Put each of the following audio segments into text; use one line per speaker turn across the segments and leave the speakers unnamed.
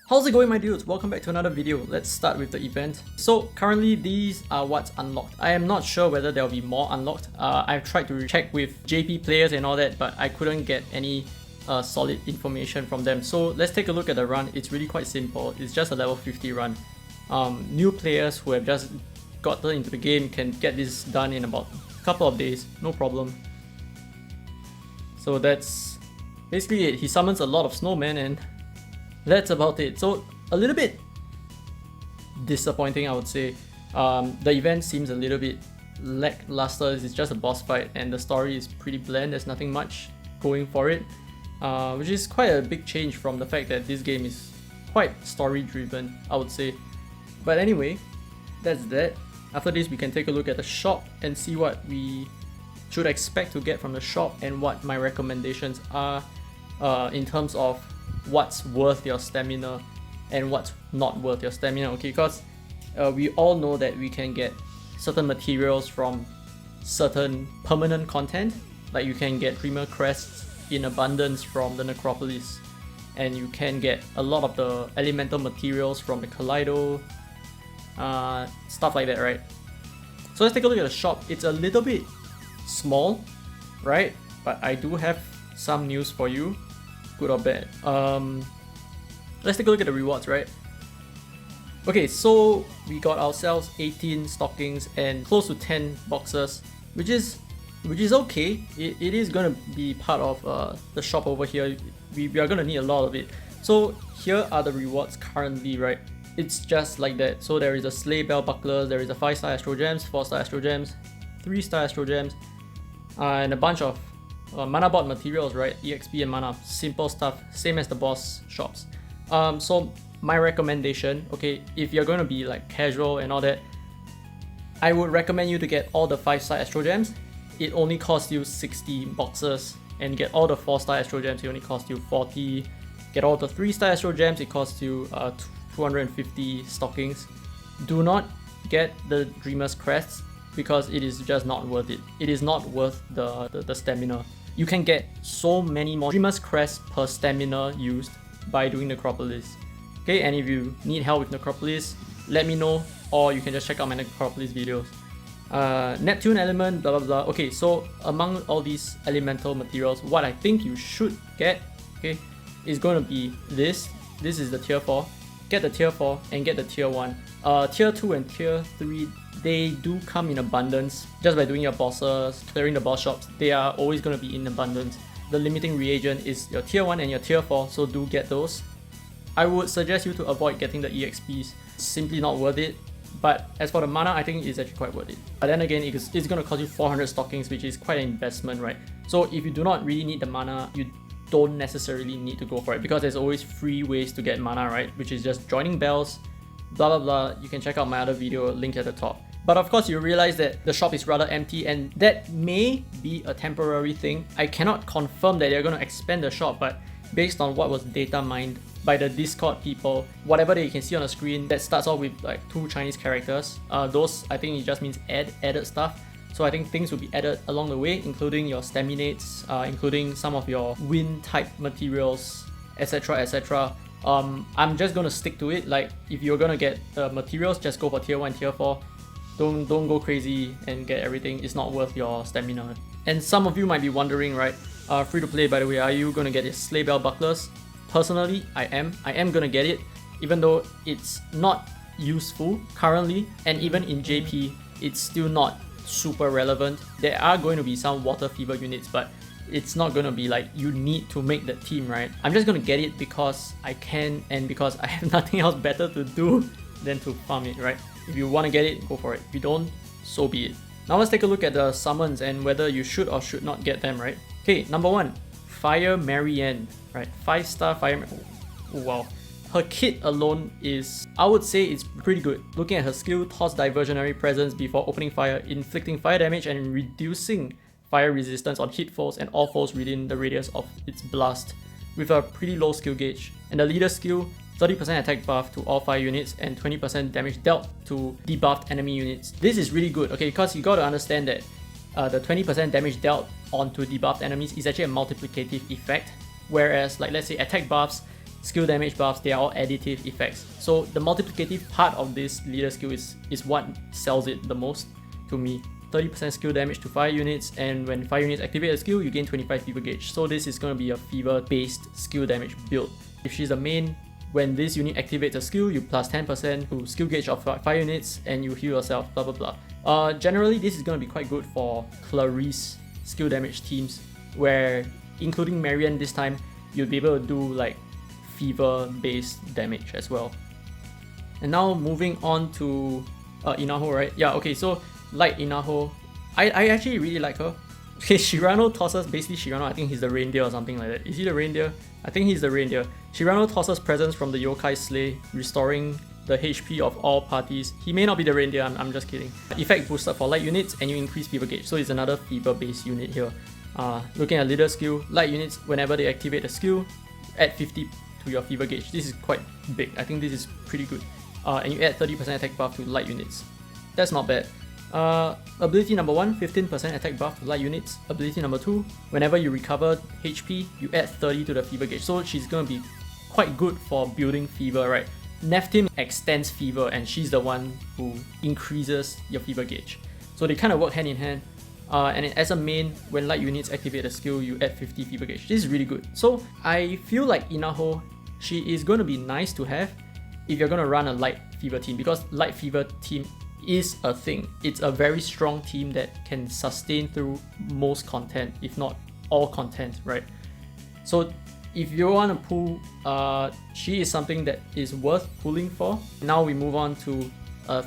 How's it going, my dudes? Welcome back to another video. Let's start with the event. So currently these are what's unlocked. I am not sure whether there will be more unlocked. I've tried to check with JP players and all that, but I couldn't get any solid information from them. So let's take a look at the run. It's really quite simple. It's just a level 50 run. New players who have just gotten into the game can get this done in about a couple of days, no problem. So that's basically it. He summons a lot of snowmen and that's about it. So a little bit disappointing, I would say. The event seems a little bit lackluster. It's just a boss fight and the story is pretty bland. There's nothing much going for it, which is quite a big change from the fact that this game is quite story driven, I would say. But anyway, that's that. After this, we can take a look at the shop and see what we should expect to get from the shop and what my recommendations are in terms of what's worth your stamina and what's not worth your stamina, okay? Because we all know that we can get certain materials from certain permanent content, like you can get Dreamer Crests in abundance from the Necropolis, and you can get a lot of the elemental materials from the Kaleido, stuff like that, right? So let's take a look at the shop. It's a little bit small, right? But I do have some news for you, good or bad. Let's take a look at the rewards, right? Okay, so we got ourselves 18 stockings and close to 10 boxes, which is okay. It is gonna be part of the shop over here. We are gonna need a lot of it. So here are the rewards currently, right? It's just like that. So there is a Sleigh Bell Buckler, there is a 5-star Astro Gems, 4-star Astro Gems, 3-star Astro Gems, and a bunch of mana bot materials, right? EXP and mana, simple stuff, same as the boss shops. So my recommendation, okay, if you're going to be like casual and all that, I would recommend you to get all the 5-star Astro Gems. It only costs you 60 boxes, and get all the 4-star Astro Gems, it only costs you 40. Get all the 3-star Astro Gems, it costs you 250 stockings. Do not get the Dreamer's Crests because it is just not worth it. It is not worth the stamina. You can get so many more Dreamer's Crest per stamina used by doing Necropolis. Okay, and if you need help with Necropolis, let me know, or you can just check out my Necropolis videos. Neptune element, blah blah blah. Okay, so among all these elemental materials, what I think you should get, okay, is going to be this. This is the tier 4. Get the tier 4 and get the tier 1. Tier 2 and tier 3, they do come in abundance. Just by doing your bosses, clearing the boss shops, they are always going to be in abundance. The limiting reagent is your tier 1 and your tier 4, so do get those. I would suggest you to avoid getting the EXPs. Simply not worth it. But as for the mana, I think it's actually quite worth it. But then again, it's going to cost you 400 stockings, which is quite an investment, right? So if you do not really need the mana, you don't necessarily need to go for it, because there's always free ways to get mana, right? Which is just joining bells, blah blah blah. You can check out my other video, link at the top. But of course, you realize that the shop is rather empty, and that may be a temporary thing. I cannot confirm that they're going to expand the shop, but based on what was data mined by the Discord people, whatever that you can see on the screen that starts off with like 2 Chinese characters, those I think it just means added stuff. So I think things will be added along the way, including your staminates, including some of your wind type materials, etc, etc. I'm just gonna stick to it. Like, if you're gonna get the materials, just go for tier 1, tier 4. Don't go crazy and get everything. It's not worth your stamina. And some of you might be wondering, right? Free to play, by the way, are you gonna get your Sleigh Bell Bucklers? Personally, I am gonna get it, even though it's not useful currently, and even in JP, it's still not super relevant. There are going to be some water fever units, but it's not going to be like you need to make the team, right? I'm just going to get it because I can, and because I have nothing else better to do than to farm it, right? If you want to get it, go for it. If you don't, so be it. Now let's take a look at the summons and whether you should or should not get them, right? Okay, number 1, Fire Marianne, right? 5-star Fire. Oh, wow. Her kit alone is, I would say, it's pretty good. Looking at her skill, toss Diversionary Presence before opening fire, inflicting fire damage and reducing fire resistance on hit foes and all foes within the radius of its blast, with a pretty low skill gauge. And the leader skill, 30% attack buff to all fire units and 20% damage dealt to debuffed enemy units. This is really good, okay, because you gotta understand that the 20% damage dealt onto debuffed enemies is actually a multiplicative effect, whereas like let's say attack buffs skill damage buffs, they are all additive effects. So the multiplicative part of this leader skill is what sells it the most to me. 30% skill damage to fire units, and when fire units activate a skill, you gain 25 fever gauge. So this is going to be a fever based skill damage build. If she's a main, when this unit activates a skill, you plus 10% to skill gauge of fire units and you heal yourself, blah blah blah. Generally this is going to be quite good for Clarice skill damage teams, where including Marian this time, you'll be able to do like fever based damage as well. And now moving on to Inaho, right? Yeah, okay, so like Inaho, I actually really like her. Okay, Shirano tosses, basically Shirano, I think he's the reindeer or something like that. Is he the reindeer? I think he's the reindeer. Shirano tosses presents from the Yokai Slay, restoring the HP of all parties. He may not be the reindeer, I'm just kidding. Effect boosted for light units and you increase fever gauge, so it's another fever based unit here. Looking at leader skill, light units, whenever they activate a skill, add 50 to your fever gauge. This is quite big, I think this is pretty good. And you add 30% attack buff to light units. That's not bad. Ability number 1, 15% attack buff to light units. Ability number 2, whenever you recover HP, you add 30 to the fever gauge. So she's gonna be quite good for building fever, right? Nephtim extends fever and she's the one who increases your fever gauge. So they kind of work hand in hand. And as a main, when light units activate a skill, you add 50 fever gauge. This is really good. So I feel like Inaho, she is going to be nice to have if you're going to run a light fever team, because light fever team is a thing. It's a very strong team that can sustain through most content, if not all content, right? So if you want to pull, she is something that is worth pulling for. Now we move on to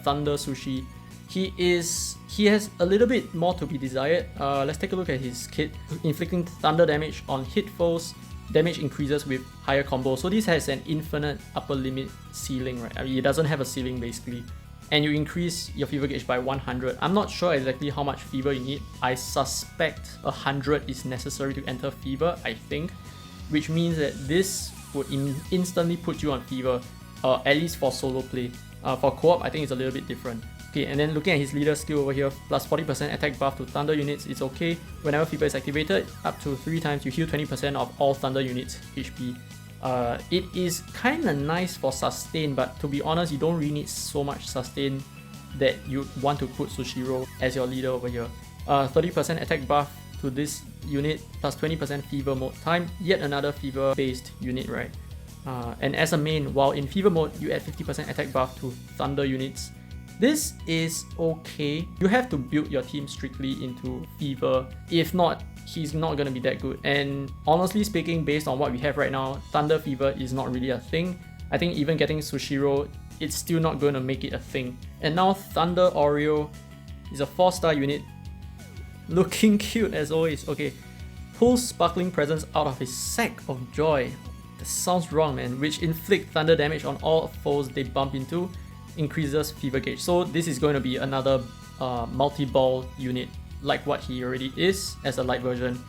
Thunder Sushi. He has a little bit more to be desired. Let's take a look at his kit. Inflicting thunder damage on hit foes, damage increases with higher combo. So this has an infinite upper limit ceiling, right? I mean, it doesn't have a ceiling basically. And you increase your fever gauge by 100. I'm not sure exactly how much fever you need. I suspect 100 is necessary to enter fever, I think. Which means that this would instantly put you on fever, at least for solo play. For co-op, I think it's a little bit different. Okay, and then looking at his leader skill over here, plus 40% attack buff to thunder units, it's okay. Whenever fever is activated, up to 3 times you heal 20% of all thunder units HP. It is kinda nice for sustain, but to be honest, you don't really need so much sustain that you want to put Sushiro as your leader over here. 30% attack buff to this unit, plus 20% fever mode time, yet another fever based unit, right? And as a main, while in fever mode, you add 50% attack buff to thunder units. This is okay. You have to build your team strictly into fever. If not, he's not going to be that good. And honestly speaking, based on what we have right now, thunder fever is not really a thing. I think even getting Sushiro, it's still not going to make it a thing. And now Thunder Oreo is a 4-star unit. Looking cute as always. Okay. Pulls Sparkling Presence out of his sack of joy. That sounds wrong, man. Which inflict thunder damage on all foes they bump into. Increases fever gauge. So this is going to be another multi-ball unit like what he already is as a light version.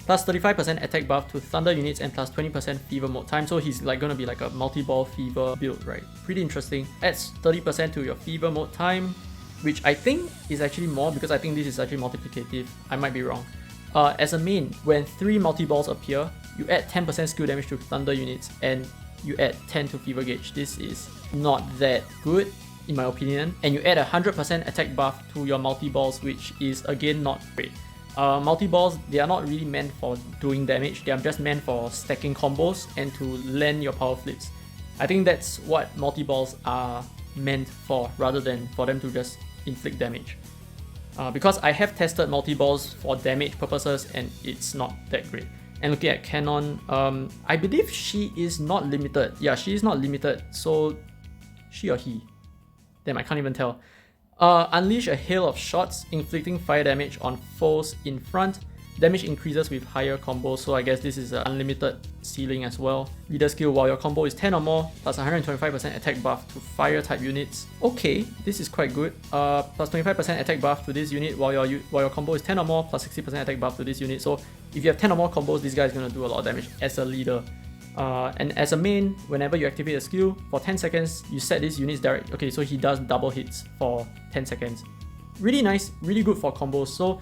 Plus 35% attack buff to thunder units and plus 20% fever mode time. So he's like going to be like a multi-ball fever build, right? Pretty interesting. Adds 30% to your fever mode time, which I think is actually more because I think this is actually multiplicative. I might be wrong. As a main, when 3 multi-balls appear, you add 10% skill damage to thunder units and you add 10 to fever gauge. This is not that good in my opinion. And you add 100% attack buff to your multi-balls, which is again not great. Multi-balls, they are not really meant for doing damage, they are just meant for stacking combos and to land your power flips. I think that's what multi-balls are meant for, rather than for them to just inflict damage. Because I have tested multi-balls for damage purposes and it's not that great. And looking at Canon, I believe she is not limited. Yeah, she is not limited, so she or he? Damn, I can't even tell. Unleash a hail of shots, inflicting fire damage on foes in front. Damage increases with higher combos, so I guess this is an unlimited ceiling as well. Leader skill, while your combo is 10 or more, plus 125% attack buff to fire type units. Okay, this is quite good. Plus 25% attack buff to this unit while your combo is 10 or more, plus 60% attack buff to this unit. So if you have 10 or more combos, this guy is going to do a lot of damage as a leader. And as a main, whenever you activate a skill, for 10 seconds, you set this unit's direct. Okay, so he does double hits for 10 seconds. Really nice, really good for combos. So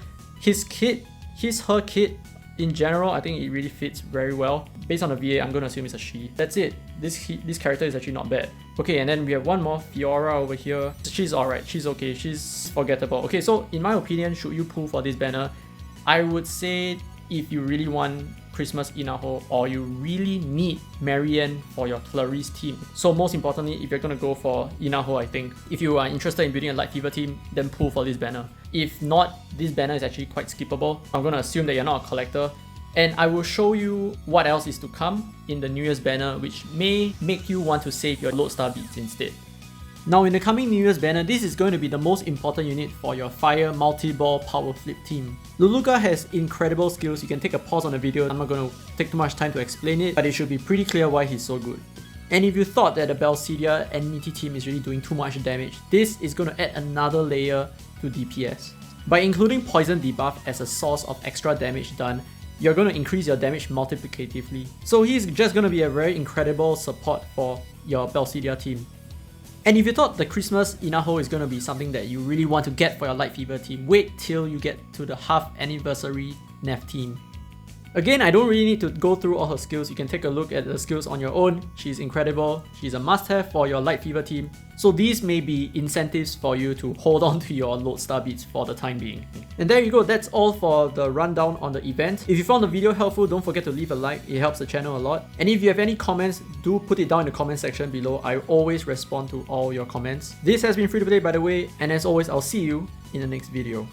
her kit in general, I think it really fits very well. Based on the VA, I'm going to assume it's a she. That's it. This character is actually not bad. Okay, and then we have one more, Fiora over here. She's alright, she's okay, she's forgettable. Okay, so in my opinion, should you pull for this banner? I would say if you really want Christmas Inaho or you really need Marianne for your Clarice team. So most importantly, if you're going to go for Inaho, I think, if you are interested in building a Light Fever team, then pull for this banner. If not, this banner is actually quite skippable. I'm going to assume that you're not a collector. And I will show you what else is to come in the New Year's banner, which may make you want to save your Lodestar beats instead. Now in the coming New Year's banner, this is going to be the most important unit for your Fire Multi-Ball Power Flip team. Leluka has incredible skills. You can take a pause on the video. I'm not going to take too much time to explain it, but it should be pretty clear why he's so good. And if you thought that the Belcidia enmity team is really doing too much damage, this is going to add another layer to DPS. By including Poison debuff as a source of extra damage done, you're going to increase your damage multiplicatively. So he's just going to be a very incredible support for your Belcidia team. And if you thought the Christmas Inaho is going to be something that you really want to get for your Light Fever team, wait till you get to the half anniversary Neff team. Again, I don't really need to go through all her skills. You can take a look at the skills on your own. She's incredible. She's a must-have for your Light Fever team. So these may be incentives for you to hold on to your Lodestar beats for the time being. And there you go. That's all for the rundown on the event. If you found the video helpful, don't forget to leave a like. It helps the channel a lot. And if you have any comments, do put it down in the comment section below. I always respond to all your comments. This has been Free to Play, by the way. And as always, I'll see you in the next video.